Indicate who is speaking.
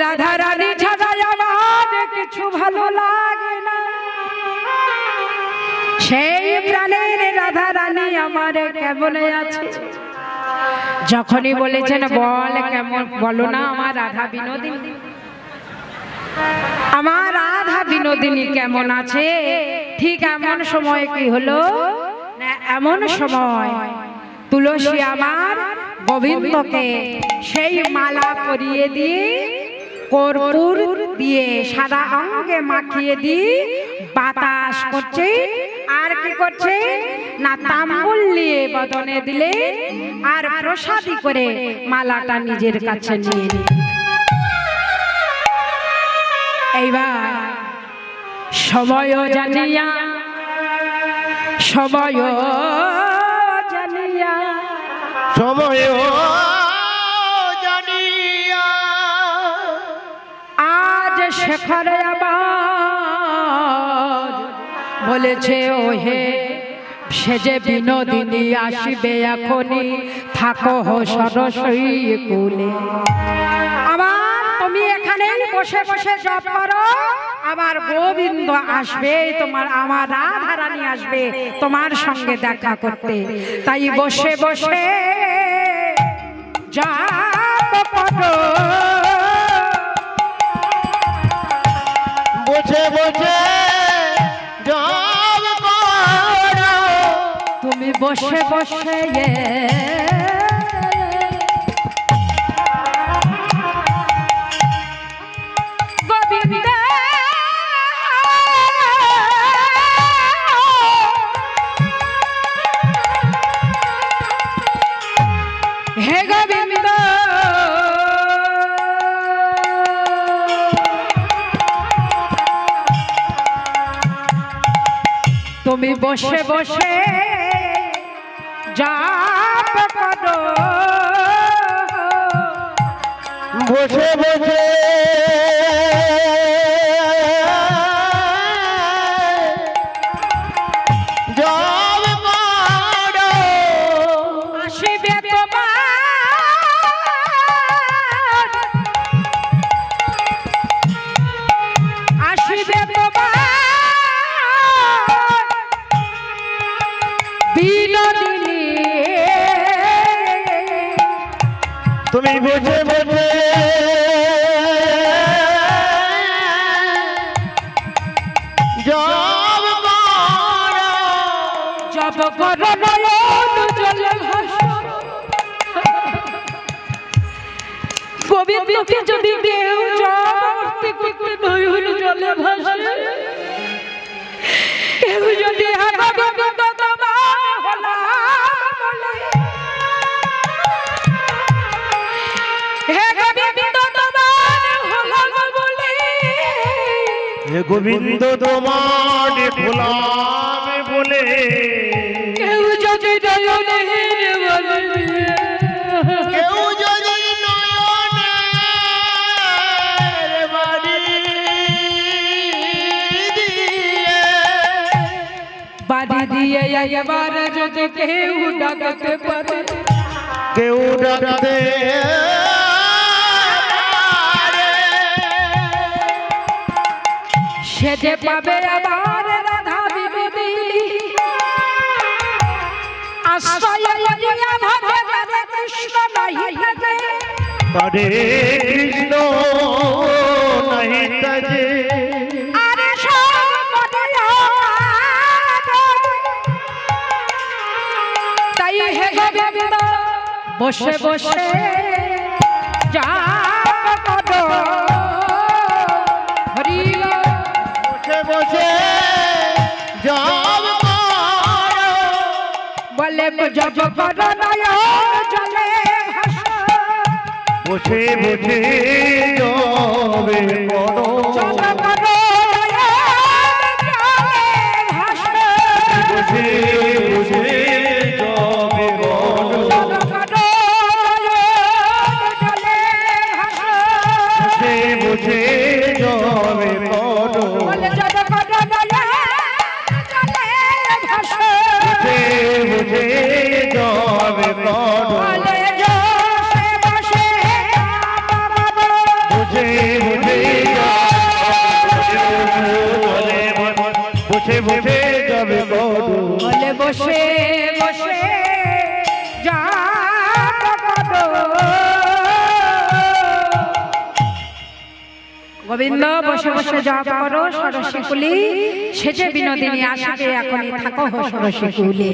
Speaker 1: রাধা রানী ছাড়া আমার কিছু ভালো লাগে না, সেই প্রাণের রাধা রানী আমার কেমন আছে। যখনই বলেছেন বল কেমন, বলো না আমার রাধা বিনোদিনী, আমার রাধা বিনোদিনী কেমন আছে। ঠিক এমন সময় কি হলো না, এমন সময় তুলসী আমার গোবিন্দকে সেই মালা পরিয়ে দিয়ে কর্পূর দিয়ে সাদা অঙ্গে মাখিয়ে দিয়ে বাতাস করছে। আর কি করছে না, তাম্বুল নিয়ে বদনে দিলে আর প্রসাদী করে মালাটা নিজের কাছে নিয়ে নিয়ে। এইবার সময় জানিয়া, সময় জানিয়া,
Speaker 2: সময় জানিয়া
Speaker 1: আজ শেখরে আবার বলেছে ওহে সেজে বিনোদিনী আসিবে এখনই, থাকো সরস্বতী কুলে। আবার তুমি এখানে বসে বসে জপ করো, আবার গোবিন্দ আসবে তোমার, আমার রাধা রানী আসবে তোমার সঙ্গে দেখা করতে। তাই বসে বসে জপ করো,
Speaker 2: বসে বসে জপ করো,
Speaker 1: তুমি বসে বসে গোবিন্দ হে গোবিন্দ তুমি বসে বসে জপ করো,
Speaker 2: বসে বসে জপ করো,
Speaker 1: আসিবে তোমার আসিবে তোমার বিনোদিনী।
Speaker 2: তুমি বসে বসে জপ করো,
Speaker 1: জপ করো নয়ন জলে ভাসো। গোবিন্দকে যদি কেউ জপ করতে নয়ন জলে ভাসে, কেউ যদি গোবিন্দ তোমার হলাম বলে, হে গোবিন্দ তোমার হলাম বলে,
Speaker 2: হে গোবিন্দ তোমার গোলাম বলে,
Speaker 1: কেউ যদি নয়নের বলে,
Speaker 2: কেউ যদি নয়নের বাড়ি দিয়ে,
Speaker 1: বাড়ি দিয়ে এবার যদি কেউ ডাকতে পারে,
Speaker 2: কেউ ডাকতে
Speaker 1: সে যে পাবে আবার রাধা বিনোদিনী। আশ্রয় লইয়া ভাবে তারে কৃষ্ণ নাহি লাগে,
Speaker 2: তারে কৃষ্ণ নাহি তাজে,
Speaker 1: আরে সব মনে তাই হে গোবিন্দ বসে বসে জপ করো, হরি
Speaker 2: বসে বসে জপ করো,
Speaker 1: বলে জপ করো নয়ন জলে ভাসো,
Speaker 2: বসে বসে জবে করো,
Speaker 1: জপ করো নয়ন জলে ভাসো,
Speaker 2: বসে বসে জবে করো,
Speaker 1: জপ করো নয়ন জলে ভাসো,
Speaker 2: বসে বসে জবে করো,
Speaker 1: বলে জপ করো নয়ন জলে ভাসো,
Speaker 2: বসে বসে জবে করো,
Speaker 1: বলে বসে বসে
Speaker 2: বসে বসে বসে যাবে করো
Speaker 1: বলে বসে বসে যাব করো গোবিন্দ বসে বসে জপ করো সরসী কুলি সেজে বিনোদিনী আসবে এখনই থাকো হো সরসী কুলে